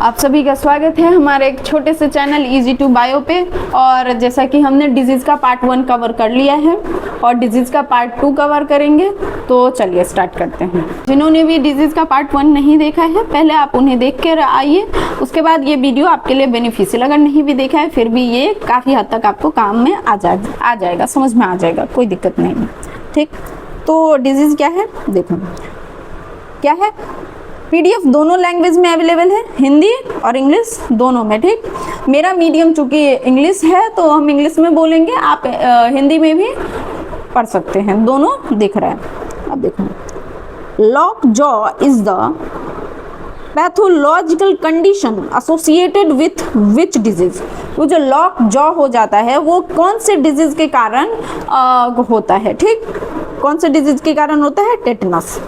आप सभी का स्वागत है हमारे एक छोटे से चैनल इजी टू बायो पे। और जैसा कि हमने डिजीज़ का पार्ट 1 कवर कर लिया है और डिजीज़ का पार्ट 2 कवर करेंगे, तो चलिए स्टार्ट करते हैं। जिन्होंने भी डिजीज़ का पार्ट 1 नहीं देखा है, पहले आप उन्हें देख कर आइए, उसके बाद ये वीडियो आपके लिए बेनिफिशियल। अगर नहीं भी देखा है फिर भी ये काफ़ी हद तक आपको काम में आ जाएगा, समझ में आ जाएगा, कोई दिक्कत नहीं है। ठीक, तो डिजीज़ क्या है देखो, क्या है, पीडीएफ दोनों लैंग्वेज में अवेलेबल है, हिंदी और इंग्लिश दोनों में। ठीक, मेरा मीडियम चूंकि इंग्लिश है तो हम इंग्लिश में बोलेंगे, आप हिंदी में भी पढ़ सकते हैं, दोनों दिख रहा है। अब देखो, lock jaw is the pathological condition associated with which disease. वो जो लॉक जॉ हो जाता है वो कौन से डिजीज के कारण होता है। ठीक, कौन से डिजीज के कारण होता है, टेटनस।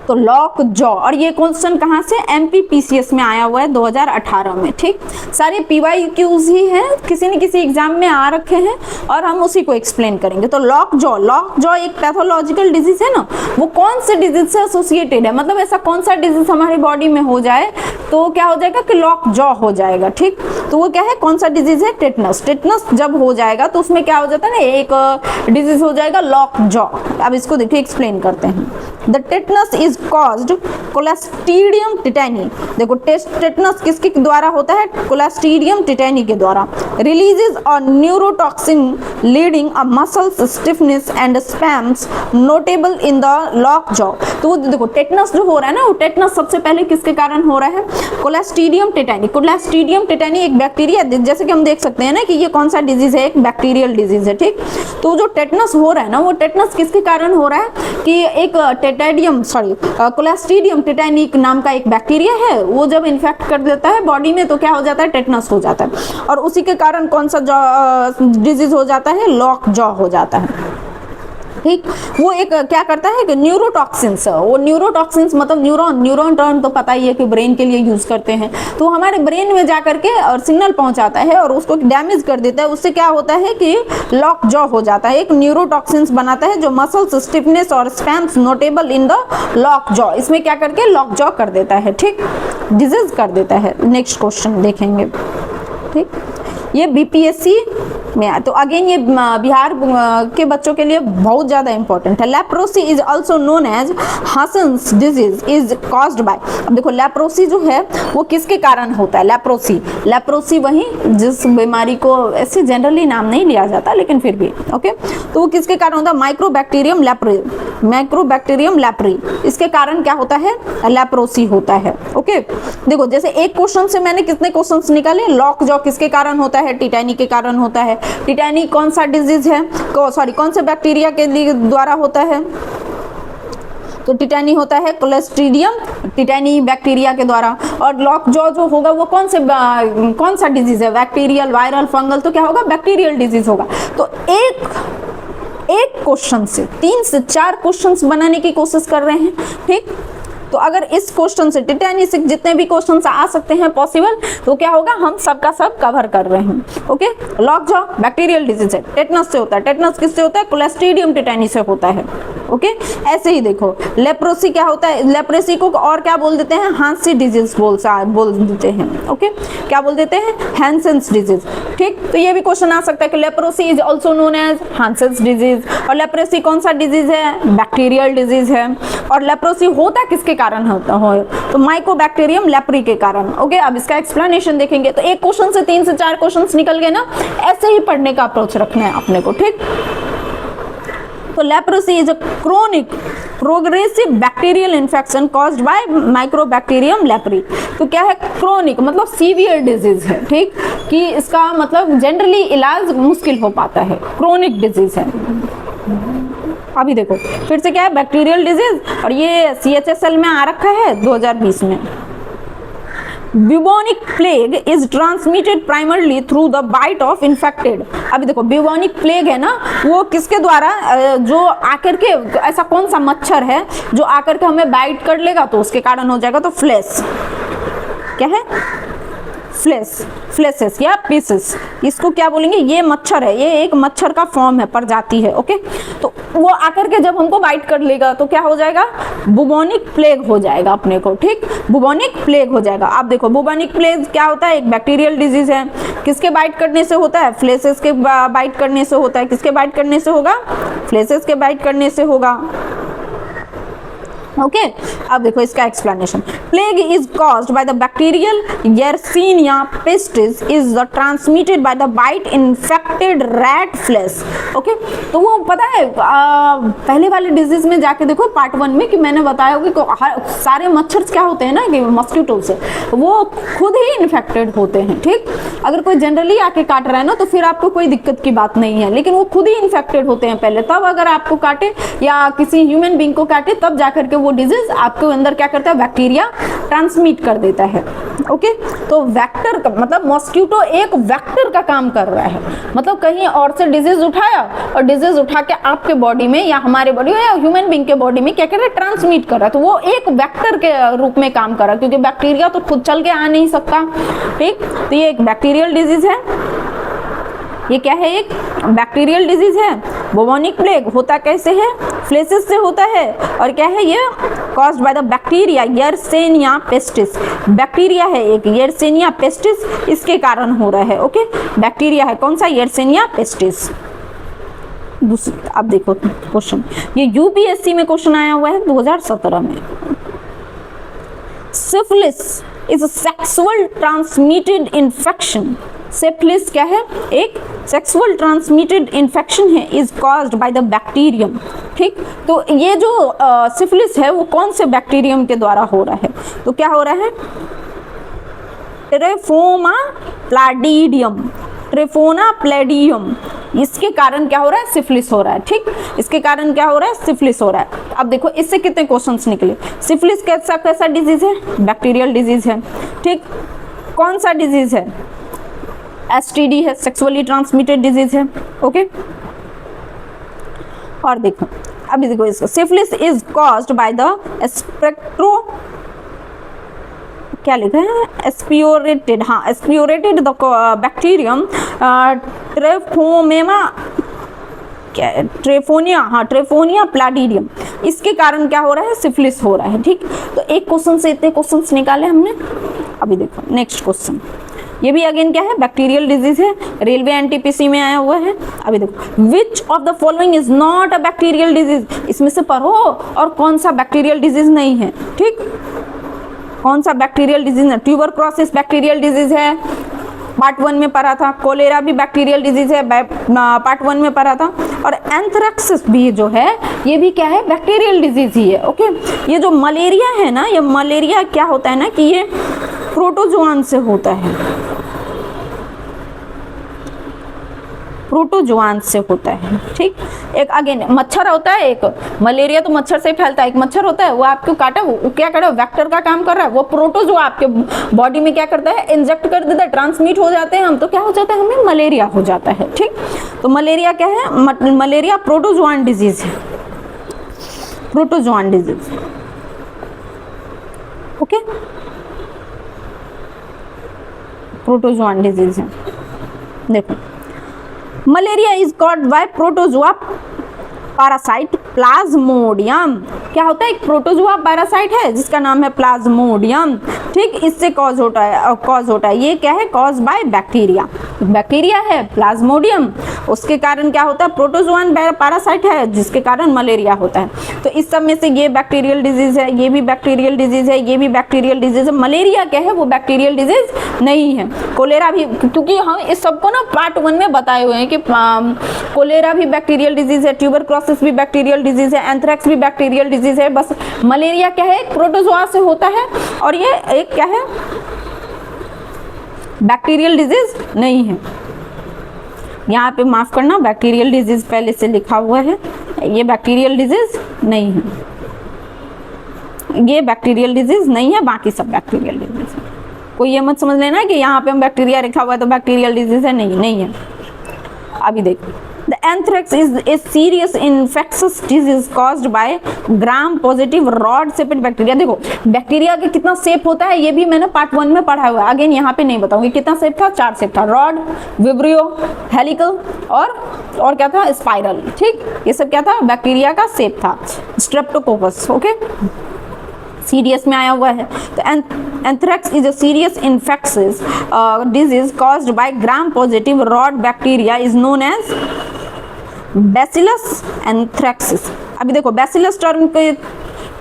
तो लॉक जॉ, और ये क्वेश्चन कहाँ से, एमपीपीसीएस में आया हुआ है 2018 में। ठीक, सारे पीवाईक्यूज ही हैं, किसी न किसी एग्जाम में आ रखे हैं और हम उसी को एक्सप्लेन करेंगे। तो लॉक जॉ एक पैथोलॉजिकल डिजीज है ना, वो कौन से डिजीज से एसोसिएटेड है, मतलब ऐसा कौन सा डिजीज हमारी बॉडी में हो जाए तो क्या हो जाएगा कि लॉक जॉ हो जाएगा। ठीक, तो वो क्या है, कौन सा डिजीज है, टेटनस। टेटनस जब हो जाएगा तो उसमें क्या हो जाता है ना, एक डिजीज हो जाएगा लॉक जॉ। अब इसको देखिए, एक्सप्लेन करते हैं। The tetanus is caused clostridium टिटैनी। देखो, टेटनस किसके द्वारा होता है, क्लोस्ट्रीडियम टिटैनी के द्वारा। Releases a neurotoxin leading a muscles stiffness and spams notable in the lock jaw. तो देखो, टेटनस जो हो रहा है ना, वो टेटनस सबसे पहले किसके कारण हो रहा है, क्लोस्ट्रीडियम टिटैनी। क्लोस्ट्रीडियम टिटैनी एक बैक्टीरिया, जैसे कि हम देख सकते हैं ना कि ये कौन सा डिजीज है, एक बैक्टीरियल डिजीज है। ठीक, तो जो टेटनस हो रहा है ना, वो टेटनस किसके कारण हो रहा है कि एक क्लोस्ट्रीडियम टिटैनी नाम का एक बैक्टीरिया है, वो जब इन्फेक्ट कर देता है बॉडी में तो क्या हो जाता है, टेटनस हो जाता है। और उसी के कारण कौन सा डिजीज हो जाता है, लॉक जॉ हो जाता है। ठीक, वो एक क्या करता है कि न्यूरोटॉक्सिन्स, वो न्यूरोटॉक्सिन्स मतलब न्यूरॉन टर्म तो पता ही है कि ब्रेन के लिए यूज करते हैं, तो हमारे ब्रेन में जा करके और सिग्नल पहुंचाता है और उसको डैमेज कर देता है। उससे क्या होता है कि लॉक जॉ हो जाता है, एक न्यूरोटॉक्सिन्स बनाता है जो मसल्स स्टिफनेस और spams notable in the lock jaw, इसमें क्या करके लॉक जॉ कर देता है। ठीक, डिजीज कर देता है। नेक्स्ट क्वेश्चन देखेंगे। ठीक, ये बीपीएससी में, तो अगेन ये बिहार के बच्चों के लिए बहुत ज़्यादा इंपॉर्टेंट है। Leprosy is also known as Hansen's disease is caused by. अब देखो, लेप्रोसी जो है वो किसके कारण होता है, लेप्रोसी वही जिस बीमारी को ऐसे जनरली नाम नहीं लिया जाता लेकिन फिर भी ओके, तो वो किसके कारण होता है, माइक्रोबैक्टीरियम लेप्री, इसके कारण क्या होता है, लेप्रोसी होता है। ओके, देखो जैसे एक क्वेश्चन से मैंने कितने क्वेश्चंस निकाले, लॉक जॉ किसके कारण होता है, टिटैनी के कारण होता है। टिटैनी कौन सा डिजीज है, कौन से बैक्टीरिया के द्वारा होता है, तो टिटैनी होता है क्लोस्ट्रीडियम टिटैनी बैक्टीरिया के द्वारा। और लॉक जॉ जो होगा वो कौन सा डिजीज है, बैक्टीरियल, वायरल, फंगल, तो क्या होगा, बैक्टीरियल डिजीज होगा। तो एक क्वेश्चन से 3 से 4 क्वेश्चंस बनाने की कोशिश कर रहे हैं। ठीक, तो अगर इस क्वेश्चन से टिटैनी से जितने भी क्वेश्चन आ सकते हैं पॉसिबल, तो क्या होगा, हम सबका सब कवर कर रहे हैं। Okay, lock jaw bacterial disease है, टेटनस से होता है। टेटनस किससे होता है, क्लोस्ट्रीडियम टिटैनी से होता है। ओके, ऐसे ही देखो, लेप्रोसी क्या होता है, लेप्रोसी को और क्या बोल देते हैं, हांसी डिजीज बोल देते हैं। ओके, क्या बोल देते हैं, हैंसेंस डिजीज। ठीक, तो ये भी क्वेश्चन आ सकता है कि leprosy is also known as Hansen's disease. और लेप्रोसी कौन सा डिजीज है, बैक्टीरियल डिजीज है। और लेप्रोसी होता किसके कारण होता है, तो माइकोबैक्टीरियम लेप्री के कारण। ओके, अब इसका एक्सप्लेनेशन देखेंगे। तो एक क्वेश्चन से 3 से 4 क्वेश्चंस निकल गए ना, ऐसे ही पढ़ने का अप्रोच रखना है अपने को। ठीक, तो leprosy is a chronic progressive bacterial infection caused by mycobacterium leprae. तो क्या है, क्रोनिक मतलब सीवियर डिजीज है। ठीक, कि इसका मतलब जनरली इलाज मुश्किल हो पाता है, क्रोनिक डिजीज है। अभी देखो फिर से क्या है, बैक्टीरियल डिजीज, और ये CHSL में आ रखा है 2020 में। Bubonic plague is transmitted primarily through the bite of infected. अभी देखो, ब्यूबोनिक प्लेग है ना, वो किसके द्वारा, जो आकर के, ऐसा कौन सा मच्छर है जो आकर के हमें बाइट कर लेगा तो उसके कारण हो जाएगा, तो फ्लैश क्या है, फ्लेसेस या पीसेस, इसको क्या बोलेंगे, ये मच्छर है, ये एक मच्छर का फॉर्म है, प्रजाति है। ओके, तो वो आकर के जब हमको बाइट कर लेगा तो क्या हो जाएगा, बुबोनिक प्लेग हो जाएगा अपने को। ठीक, बुबोनिक प्लेग हो जाएगा। आप देखो बुबोनिक प्लेग क्या होता है, एक बैक्टीरियल डिजीज है। किसके बाइट करने से होता है, फ्लेसेस के बाइट करने से होता है। किसके बाइट करने से होगा, फ्लेसेस के बाइट करने से होगा। ओके, अब देखो इसका explanation. Plague is caused by the bacterial Yersinia pestis is transmitted by the bite infected rat flesh. Okay, तो वो पता है पहले वाले डिजीज में जाके देखो पार्ट 1 में कि मैंने बताया होगा कि सारे मच्छर क्या होते हैं ना, कि मॉस्किटो से वो खुद ही इन्फेक्टेड होते हैं। ठीक, अगर कोई जनरली आके काट रहा है ना तो फिर आपको कोई दिक्कत की बात नहीं है, लेकिन वो खुद ही इन्फेक्टेड होते हैं पहले, तब अगर आपको काटे या किसी ह्यूमन बीइंग को काटे तब जाकर के वो डिजीज आपके अंदर क्या करता है, बैक्टीरिया ट्रांसमिट कर देता है। ओके, तो वेक्टर का मतलब मॉस्किटो एक वेक्टर का काम कर रहा है, मतलब कहीं और से डिजीज उठाया और डिजीज उठा के आपके बॉडी में या हमारे बॉडी में या ह्यूमन बीइंग के बॉडी में क्या कर रहा है, ट्रांसमिट कर रहा है। तो वो एक वेक्टर के रूप में काम कर रहा है, क्योंकि बैक्टीरिया तो खुद चल के आ नहीं सकता। ठीक, तो ये एक बैक्टीरियल डिजीज है। ये क्या है, एक बैक्टीरियल डिजीज है। बुबोनिक प्लेग होता कैसे है, फ्लेसेस से होता है, और क्या है, ये caused by the bacteria Yersinia pestis. Bacteria है एक यर्सेनिया पेस्टिस, इसके कारण हो रहा है। ओके, बैक्टीरिया है कौन सा, यर्सेनिया पेस्टिस। अब देखो क्वेश्चन, ये यूपीएससी में क्वेश्चन आया हुआ है 2017 में। Syphilis is a sexual transmitted infection. Syphilis क्या है, एक सेक्सुअल ट्रांसमिटेड इन्फेक्शन है, is caused by the bacterium. ठीक, तो ये जो सिफिलिस है वो कौन से बैक्टीरियम के द्वारा हो रहा है, तो क्या हो रहा है, ट्रेफोमा प्लाडिडियम, ट्रेफोना प्लेडियम, इसके कारण क्या हो रहा है, सिफिलिस हो रहा है। ठीक, इसके कारण क्या हो रहा है, सिफिलिस हो रहा है। अब देखो इससे कितने क्वेश्चंस निकले। सिफिलिस कैसा डिजीज है, बैक्टीरियल डिजीज है। ठीक, कौन सा डिजीज है, एसटीडी है, सेक्सुअली ट्रांसमिटेड डिजीज है। ओके, और देखो अभी देखो इसको, syphilis is caused by the spectro, क्या लिखा है, एस्पियोरेटेड, हाँ एस्पियोरेटेड द बैक्टीरियम ट्रेफोमेमा, क्या है, ट्रेफोनिया, हाँ ट्रेफोनिया प्लाडिडियम, इसके कारण क्या हो रहा है, सिफिलिस हो रहा है। ठीक, तो एक क्वेश्चन से इतने क्वेश्चंस निकाले हमने। अभी देखो नेक्स्ट क्वेश्चन, ये भी अगेन क्या है, बैक्टीरियल डिजीज है, रेलवे एनटीपीसी में आया हुआ है। अभी देखो, which of the following is not a bacterial disease, इसमें से पढ़ो और कौन सा बैक्टीरियल डिजीज नहीं है। ठीक, कौन सा बैक्टीरियल डिजीज है, ट्यूबरक्लोसिस बैक्टीरियल डिजीज है, पार्ट 1 में पढ़ा था। कोलेरा भी बैक्टीरियल डिजीज है, पार्ट 1 में पढ़ा था। और एंथ्रेक्स भी जो है ये भी क्या है, बैक्टीरियल डिजीज ही है। ओके, ये जो मलेरिया है ना, ये मलेरिया क्या होता है ना कि ये प्रोटोजोआन से होता है, प्रोटोजोआन से होता है। ठीक, एक अगेन मच्छर होता है, एक मलेरिया तो मच्छर से फैलता है, एक मच्छर होता है वो आपको काटा, वो क्या कर रहा है, वेक्टर का काम कर रहा है। वो प्रोटोजोआ आपके बॉडी में क्या करता है, इंजेक्ट कर देता है, ट्रांसमिट हो जाते हैं हम, तो क्या हो जाता है, हमें मलेरिया हो जाता है। ठीक, तो मलेरिया क्या है, मलेरिया प्रोटोजोआन डिजीज है, protozoan disease. Okay, protozoan disease है। देखो, malaria is caused bye protozoa parasite Plasmodium. क्या होता है, एक प्रोटोजोआ पैरासाइट है जिसका नाम है प्लाज्मोडियम। ठीक, इससे कॉज होता है, ये क्या है, कॉज बाय बैक्टीरिया, बैक्टीरिया है प्लाज्मोडियम, उसके कारण क्या होता है, प्रोटोजोआन पैरासाइट है जिसके कारण मलेरिया होता है। तो इस सब में से ये बैक्टीरियल डिजीज है, ये भी बैक्टीरियल डिजीज है, ये भी बैक्टीरियल डिजीज है। मलेरिया क्या है, वो बैक्टीरियल डिजीज नहीं है। कोलेरा भी, क्योंकि हम इस सबको ना पार्ट 1 में बताए हुए हैं कि कोलेरा भी बैक्टीरियल डिजीज है, ट्यूबरक्लोसिस भी बैक्टीरियल डिजीज है, एंथ्रेक्स भी बैक्टीरियल डिजीज है। बस मलेरिया क्या है, प्रोटोजोआ से होता है, और ये एक क्या है, बैक्टीरियल डिजीज नहीं है। यहाँ पे माफ करना, बैक्टीरियल डिजीज पहले से लिखा हुआ है, ये बैक्टीरियल डिजीज नहीं है, ये बैक्टीरियल डिजीज नहीं है, बाकी सब बैक्टीरियल डिजीज है। कोई ये मत समझ लेना कि यहाँ पे हम बैक्टीरिया लिखा हुआ है तो बैक्टीरियल डिजीज है, नहीं है। अभी देखो, the anthrax is a serious infectious disease caused by gram positive rod shaped bacteria. देखो बैक्टीरिया का कितना शेप होता है ये भी मैंने पार्ट 1 में पढ़ा हुआ है, अगेन यहाँ पे नहीं बताऊंगी। कितना शेप था? 4 शेप था, रॉड, विब्रियो, हेलिकल और क्या था? स्पाइरल। ठीक, ये सब क्या था? बैक्टीरिया का शेप था। स्ट्रेप्टोकोकस, ओके, सीरियस में आया हुआ है। तो anthrax is a serious infectious disease caused by gram positive rod bacteria is known as Bacillus anthracis. अभी देखो बैसिलस टर्म के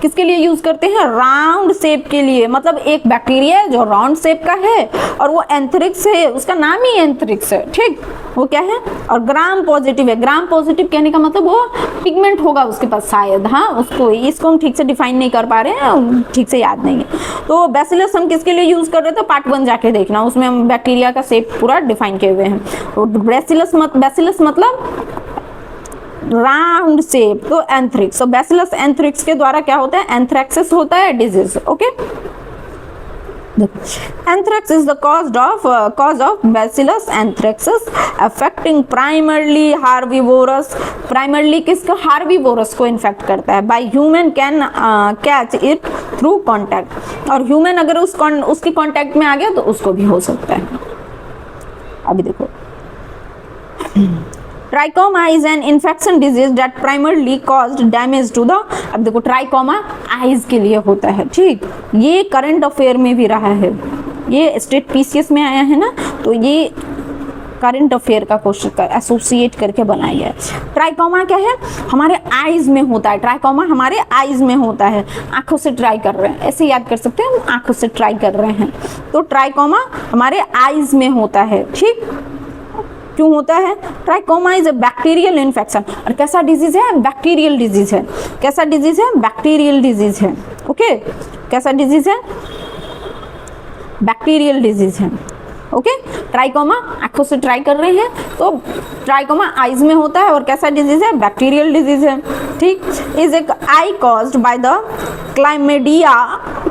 किसके लिए यूज करते हैं? राउंड शेप के लिए, मतलब एक बैक्टीरिया है जो राउंड शेप का है और वो एंथ्रिक्स है, उसका नाम ही एंथ्रिक्स है। ठीक, वो क्या है? और ग्राम पॉजिटिव है। ग्राम पॉजिटिव कहने का मतलब वो पिगमेंट होगा उसके पास शायद, हाँ, इसको हम ठीक से डिफाइन नहीं कर पा रहे हैं, ठीक से याद नहीं है। तो बैसिलस हम किसके लिए यूज कर रहे थे? पार्ट 1 जाके देखना, उसमें हम बैक्टीरिया का शेप पूरा डिफाइन किए हुए हैं। तो बैसिलस मतलब राउंड शेप, तो एंथ्रिक्स। तो बैसिलस एंथ्रिक्स के द्वारा क्या होता है? एंथ्रेक्सिस होता है disease. Okay, anthrax is the cause of bacillus anthracis affecting primarily herbivores। Primarily किसको? हार्बीवोरस को इन्फेक्ट करता है। By human can catch it through contact, और ह्यूमन अगर उसके कॉन्टैक्ट में आ गया तो उसको भी हो सकता है। अभी देखो trachoma is an infection disease that primarily caused damage to the. अब देखो ट्राइकोमा आइज के लिए होता है। ठीक, ये करंट अफेयर में भी रहा है, ये स्टेट पीसीएस में आया है ना, तो ये करंट अफेयर का क्वेश्चन एसोसिएट करके बनाया है। ट्राइकोमा क्या है? हमारे आइज में होता है। ट्राइकोमा हमारे आइज में होता है, आंखों से ट्राई कर रहे हैं, ऐसे याद कर सकते हैं, आंखों से ट्राई कर रहे हैं। तो ट्राइकोमा हमारे आइज में होता है। ठीक, क्यों होता है? ट्राइकोमा इज अ बैक्टीरियल इन्फेक्शन। और कैसा डिजीज है? बैक्टीरियल डिजीज है। कैसा डिजीज है? बैक्टीरियल डिजीज है। ओके, कैसा डिजीज है? बैक्टीरियल डिजीज है। ओके, ट्राइकोमा आंखों से ट्राई कर रहे हैं, तो ट्राइकोमा आइज में होता है। और कैसा डिजीज है? बैक्टीरियल डिजीज है। ठीक, is a eye caused by the Chlamydia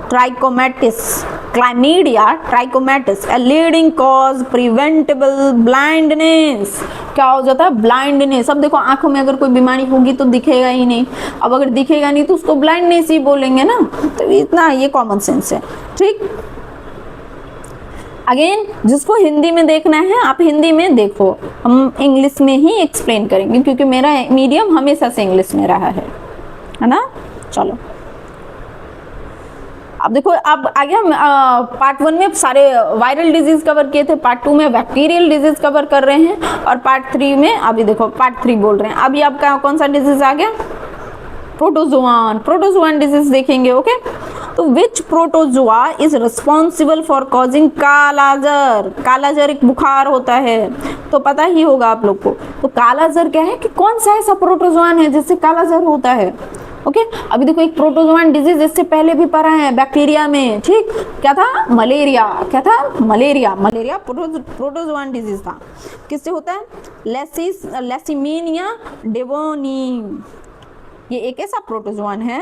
trachomatis. Chlamydia trichomatis, a leading cause preventable blindness। क्या हो जाता है? ब्लाइंडनेस। अब देखो आंखों में अगर कोई बीमारी होगी तो दिखेगा ही नहीं, अब अगर दिखेगा नहीं तो उसको ब्लाइंडनेस ही बोलेंगे ना, तो इतना ये कॉमन सेंस है। ठीक, अगेन जिसको हिंदी में देखना है आप हिंदी में देखो, हम इंग्लिश में ही एक्सप्लेन करेंगे क्योंकि मेरा मीडियम हमेशा से इंग्लिश में रहा है ना। चलो अब देखो, अब आगे हम पार्ट 1 में सारे वायरल डिजीज कवर किए थे, पार्ट 2 में बैक्टीरियल डिजीज कवर कर रहे हैं, और पार्ट 3 में अभी देखो पार्ट 3 बोल रहे हैं। अभी आपका कौन सा डिजीज आ गया? प्रोटोजुआन डिजीज देखेंगे। ओके, तो which protozoa is responsible for causing kala azar. Kala azar एक बुखार होता है, तो पता ही होगा आप लोग को। तो कालाजर क्या है कि कौन सा ऐसा प्रोटोजुआन है जिससे कालाजर होता है? ओके, अभी देखो एक प्रोटोजुआन डिजीज इससे पहले भी पढ़ा है बैक्टीरिया में। ठीक, क्या था? मलेरिया। क्या था? मलेरिया प्रोटोजुआन डिजीज था। किससे होता है? लेसिमीनिया डेवोनी। ये एक ऐसा प्रोटोजुआन है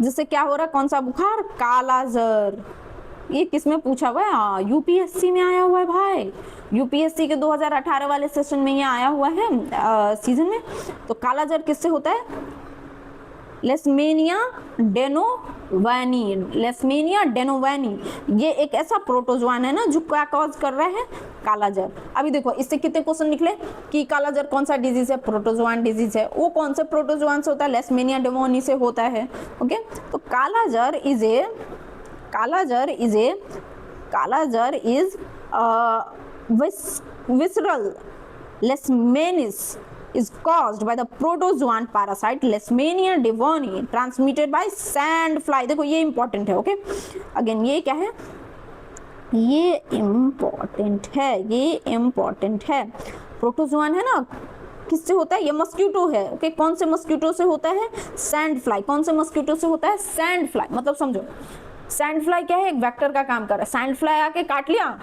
जिससे क्या हो रहा है? कौन सा बुखार? कालाजर। ये किसमें पूछा हुआ है? यूपीएससी में आया हुआ है भाई, यूपीएससी के 2018 वाले सेशन में ये आया हुआ है सीजन में। तो कालाजर किससे होता है? लेशमेनिया डेनोवानी। लेशमेनिया डेनोवानी ये एक ऐसा प्रोटोजुआन है ना जो क्या कॉज कर रहा है? कालाजर। अभी देखो इससे कितने क्वेश्चन निकले कि कालाजर कौन सा डिजीज है? प्रोटोजुआन डिजीज है। वो कौन से प्रोटोजुआन से होता है? लेशमेनिया डेनोवानी से होता है। ओके, तो kala-azar is visceral leishmaniasis is caused by the protozoan parasite Leishmania devoni transmitted by sand fly। देखो ये इंपॉर्टेंट है। ओके, अगेन ये क्या है? ये इम्पोर्टेंट है। प्रोटोजुआन है ना, किससे होता है? ये मस्क्यूटो है। ओके, कौन से मस्क्यूटो से होता है? Sand fly. कौन से मस्क्यूटो से होता है? Sand fly. मतलब समझो सैंड फ्लाई क्या है? एक वेक्टर का काम कर रहा है। सैंड फ्लाई आके काट लिया,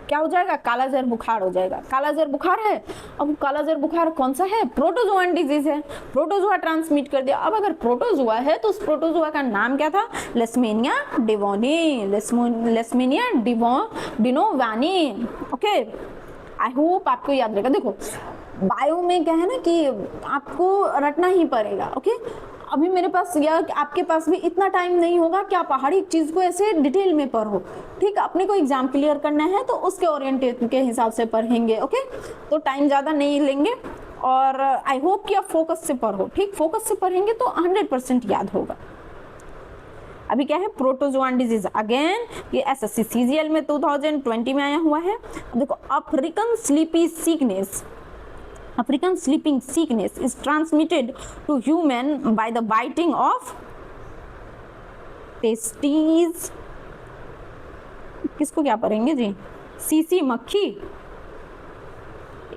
क्या हो जाएगा? कालाजर बुखार हो जाएगा। कालाजर बुखार है। अब कालाजर बुखार कौन सा है? प्रोटोजुआन डिजीज है। प्रोटोजुआ ट्रांसमिट कर दिया। अब अगर प्रोटोजुआ है तो उस प्रोटोजुआ का नाम क्या था? लेशमेनिया डेवोनी। डिनोवानी। ओके, आई होप आपको याद रहेगा। देखो बायो में क्या है ना कि आपको रटना ही पड़ेगा। ओके, अभी मेरे पास या आपके पास भी इतना टाइम नहीं होगा कि आप हर एक चीज को ऐसे डिटेल में पढ़ो। ठीक, अपने को एग्जाम क्लियर करना है तो उसके ओरिएंटेड के हिसाब से पढ़ेंगे। ओके, तो टाइम ज्यादा नहीं लेंगे और आई होप कि आप फोकस से पढ़ो। ठीक, फोकस से पढ़ेंगे तो 100% याद होगा। अभी क्या है, प्रोटोजोआन डिजीज, अगेन ये एसएससी सीजीएल में 2020 में आया हुआ है। देखो, African sleepy sickness, African sleeping sickness is transmitted to human by the biting of testes। किसको क्या पढ़ेंगे जी, सीसी मक्खी,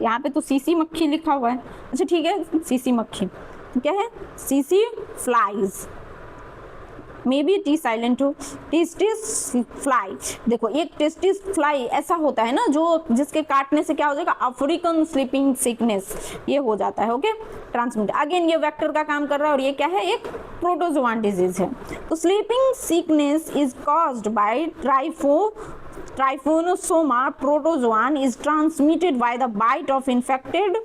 यहाँ पे तो सीसी मक्खी लिखा हुआ है। अच्छा ठीक है, सीसी मक्खी क्या है, CC flies, may be T silent हो, टेस्टिस फ्लाई। देखो, एक टेस्टिस फ्लाई ऐसा होता है ना जो जिसके काटने से क्या हो जाएगा, अफ्रीकन स्लीपिंग सिकनेस ये हो जाता है। ओके, ट्रांसमिट, अगेन ये वेक्टर का काम कर रहा है और ये क्या है, एक प्रोटोजोआन डिजीज है। तो sleeping sickness is caused by trypanosoma protozoan is transmitted by the bite of infected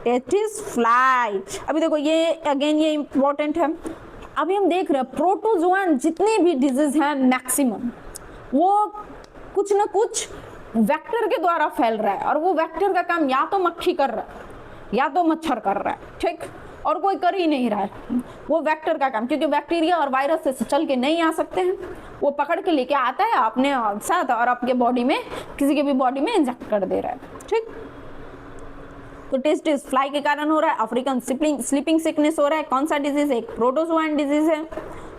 tsetse fly. अभी देखो ये अगेन ये इंपॉर्टेंट है। अभी हम देख रहे हैं प्रोटोजोआन जितने भी डिजीज हैं मैक्सिमम वो कुछ ना कुछ वेक्टर के द्वारा फैल रहा है और वो वेक्टर का काम या तो मक्खी कर रहा है या तो मच्छर कर रहा है। ठीक, और कोई कर ही नहीं रहा है, वो वेक्टर का काम, क्योंकि बैक्टीरिया और वायरस से चल के नहीं आ सकते हैं, वो पकड़ के लेके आता है अपने साथ और आपके बॉडी में, किसी के भी बॉडी में इंजेक्ट कर दे रहा है। ठीक, तो टेस्टिस फ्लाई के कारण हो रहा है, अफ्रीकन स्लीपिंग सिकनेस हो रहा है। कौन सा डिजीज है, एक प्रोटोजोआन डिजीज है।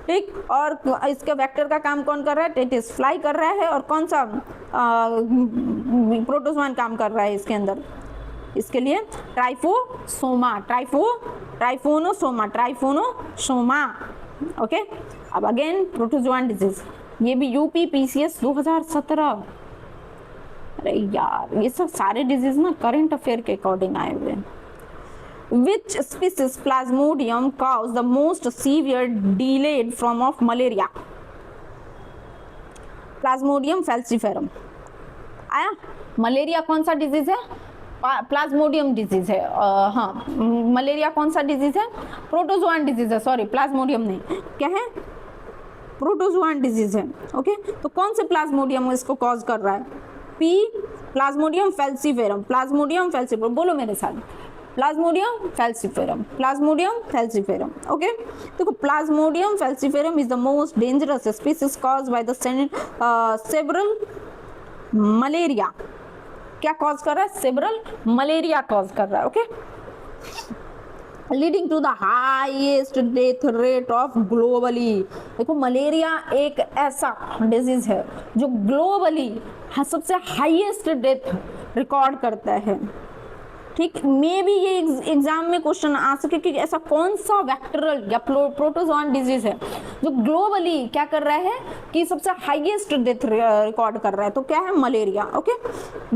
ठीक, और इसके वेक्टर का काम कौन कर रहा है, टेस्टिस फ्लाई कर रहा है। और कौन सा प्रोटोजोआन काम कर रहा है इसके अंदर, इसके लिए ट्राइफोनोसोमा। ओके, अब अगेन प्रोटोजोआन डिजीज, ये भी यूपी पीसीएस 2017। अरे यार, ये सब सारे डिजीज ना करंट अफेयर के अकॉर्डिंग आए हुए हैं। Which species Plasmodium cause the most severe delayed form of malaria? Plasmodium falciparum आया। मलेरिया कौन सा डिजीज है, प्लाज्मोडियम डिजीज है। हाँ, मलेरिया कौन सा डिजीज है, प्रोटोजोआन डिजीज है, सॉरी प्लाज्मोडियम नहीं, क्या है, प्रोटोजोआन डिजीज है। ओके, तो कौन से प्लाज्मोडियम इसको कॉज कर रहा है, P Plasmodium falciparum, Plasmodium falciparum, बोलो मेरे साथ, प्लाज्मोडियम फैल्सीफेरम। ओके, देखो Plasmodium falciparum is the most dangerous species caused by the cerebral malaria. क्या कॉज कर रहा है, सेबरल मलेरिया कॉज कर रहा है। Okay, leading to the highest death rate of globally. देखो मलेरिया एक ऐसा डिजीज है जो ग्लोबली सबसे हाईएस्ट डेथ रिकॉर्ड करता है। ठीक, मे भी ये एग्जाम में क्वेश्चन आ सके कि ऐसा कौन सा वेक्टरल या प्रोटोजोआन डिजीज है जो ग्लोबली क्या कर रहा है कि सबसे हाईएस्ट डेथ रिकॉर्ड कर रहा है, तो क्या है, मलेरिया। ओके,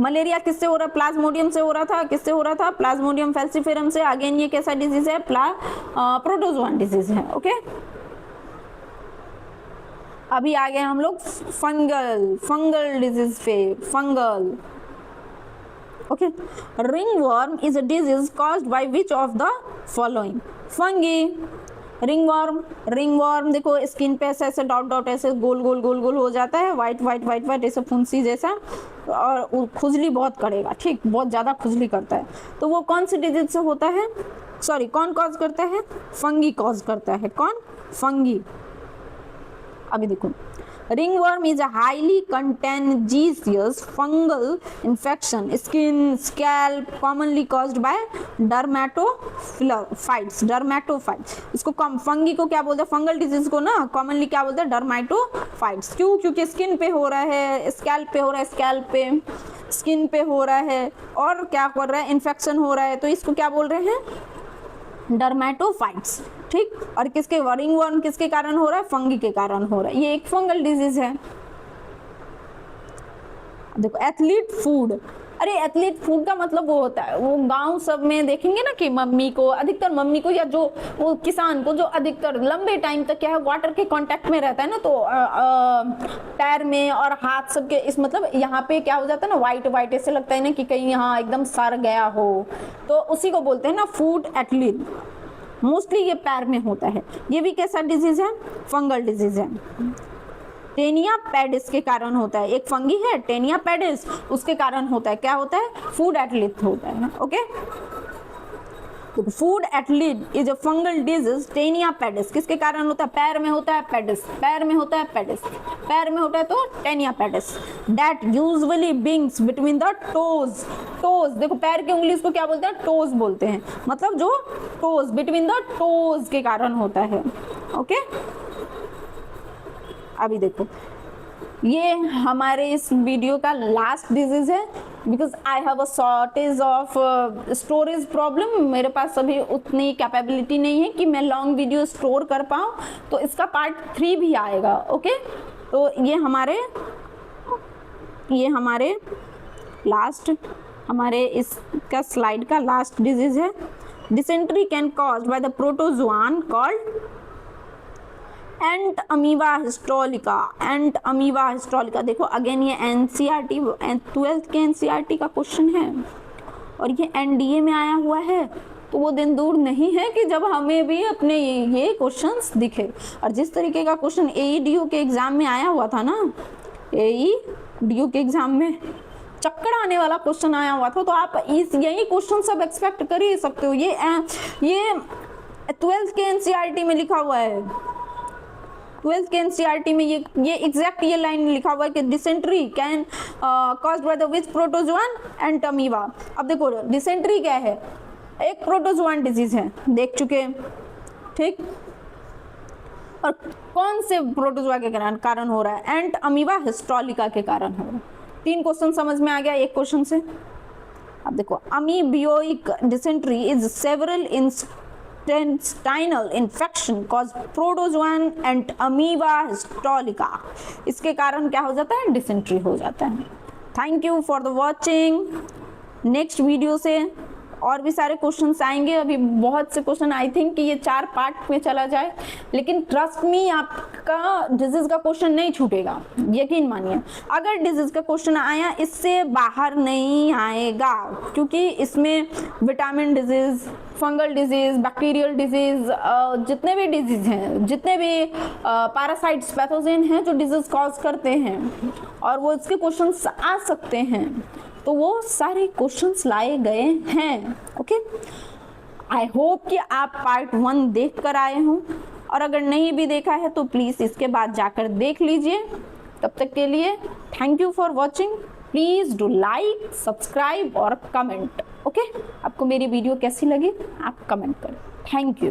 मलेरिया किससे हो रहा है, प्लाज्मोडियम से हो रहा था, किससे हो रहा था, प्लाज्मोडियम फैल्सीफेरम से। अगेन ये कैसा डिजीज है, प्रोटोजोआन डिजीज है। ओके, अभी आ गए हम लोग फंगल डिजीज पे, fungal. Okay, ringworm is a disease caused by which of the following, fungi. Ringworm देखो स्किन पे ऐसे डॉट ऐसे गोल गोल हो जाता है, वाइट ऐसे फुंसी जैसा, और खुजली बहुत करेगा। ठीक, बहुत ज्यादा खुजली करता है, तो वो कौन सी डिजीज से होता है, सॉरी कौन कॉज करता है, फंगी कॉज करता है। कौन, फंगी। अभी देखो, ringworm is a highly contagious fungal infection, skin scalp, commonly caused by dermatophytes. इसको फंगी को क्या बोलते हैं, फंगल डिजीज को ना कॉमनली क्या बोलते हैं, डर्मेटोफाइट्स। क्यों, क्योंकि स्किन पे हो रहा है, स्कैल्प पे हो रहा है, स्किन पे हो रहा है, और क्या कर रहा है, इन्फेक्शन हो रहा है, तो इसको क्या बोल रहे हैं, डर्मेटोफाइट्स। ठीक, और किसके, रिंगवर्म किसके कारण हो रहा है, फंगी के कारण हो रहा है, ये एक फंगल डिजीज है। देखो एथलीट फूड, अरे एथलीट फूड का मतलब वो होता है, वो गांव सब में देखेंगे ना कि मम्मी को, अधिकतर मम्मी को या जो वो किसान को जो अधिकतर लंबे टाइम तक क्या है वाटर के कांटेक्ट में रहता है ना, तो पैर में और हाथ सब के इस मतलब यहाँ पे क्या हो जाता है ना, वाइट वाइट ऐसे लगता है ना कि कहीं यहाँ एकदम सड़ गया हो, तो उसी को बोलते हैं ना फूड एथलीट। मोस्टली ये पैर में होता है। ये भी कैसा डिजीज है? फंगल डिजीज है। टेनिया पेडिस के कारण होता है, एक फंगी है टेनिया पेडिस, उसके कारण होता है, क्या होता है? फूड एथलीट होता है। ओके, तो food athlete is a fungal disease Taenia pedis, किसके कारण होता है? पैर में होता है पेडिस, पैर में होता है पेडिस, पैर में होता है तो Taenia pedis. That usually बिंग्स between the toes, toes देखो पैर की उंगली इसको क्या बोलते हैं? टोज बोलते हैं, मतलब जो टोज बिटवीन द टोज के कारण होता है। ओके, अभी देखो ये हमारे इस वीडियो का लास्ट डिजीज है, because I have a shortage of storage problem, मेरे पास अभी उतनी कैपेबिलिटी नहीं है कि मैं लॉन्ग वीडियो स्टोर कर पाऊँ, तो इसका पार्ट 3 भी आएगा। ओके, तो ये हमारे लास्ट, हमारे इसका स्लाइड का लास्ट डिजीज है। Dysentery can cause by the protozoan called ant amoeba histolytica, ant amoeba histolytica. देखो अगेन ये एनसीईआरटी 12th के एनसीईआरटी का क्वेश्चन है और ये एनडीए में आया हुआ है, तो वो दिन दूर नहीं है कि जब हमें भी अपने ये क्वेश्चंस दिखे। और जिस तरीके का क्वेश्चन एईडीयू के एग्जाम में आया हुआ था ना, एईडीयू के एग्जाम में चक्कर आने वाला क्वेश्चन आया हुआ था, तो आप यही क्वेश्चन सब एक्सपेक्ट कर ही सकते हो। ये 12th के एनसीईआरटी में लिखा हुआ है, 12th के एनसीईआरटी में ये एग्जैक्ट ये लाइन लिखा हुआ है कि dysentery can caused by the which protozoan and amoeba. अब देखो डिसेंट्री क्या है? एक प्रोटोजोआन डिजीज है, देख चुके हैं, ठीक, और कौन से प्रोटोजोआ के कारण हो रहा है? एंट अमीबा हिस्टोलिका के कारण हो रहा है। 3 क्वेश्चन समझ में आ गया एक क्वेश्चन से। अब देखो amoebic dysentery is several intestinal infection cause protozoan and amoeba histolytica, इसके कारण क्या हो जाता है? डिसेंट्री हो जाता है। Thank you for the watching. Next video से और भी सारे क्वेश्चंस आएंगे, अभी बहुत से क्वेश्चन, आई थिंक कि ये 4 पार्ट में चला जाए, लेकिन ट्रस्ट मी आपका डिजीज का क्वेश्चन नहीं छूटेगा, यकीन मानिए। अगर डिजीज का क्वेश्चन आया इससे बाहर नहीं आएगा, क्योंकि इसमें vitamin disease, fungal disease, bacterial disease, जितने भी डिजीज हैं, जितने भी पैरासाइट्स पैथोजन हैं जो डिजीज कॉज करते हैं और वो इसके क्वेश्चंस आ सकते हैं, तो वो सारे क्वेश्चंस लाए गए हैं। ओके, आई होप कि आप पार्ट 1 देख कर आए हों, और अगर नहीं भी देखा है तो प्लीज़ इसके बाद जाकर देख लीजिए। तब तक के लिए thank you for watching. Please do like, subscribe और कमेंट। ओके, आपको मेरी वीडियो कैसी लगी आप कमेंट करें। Thank you.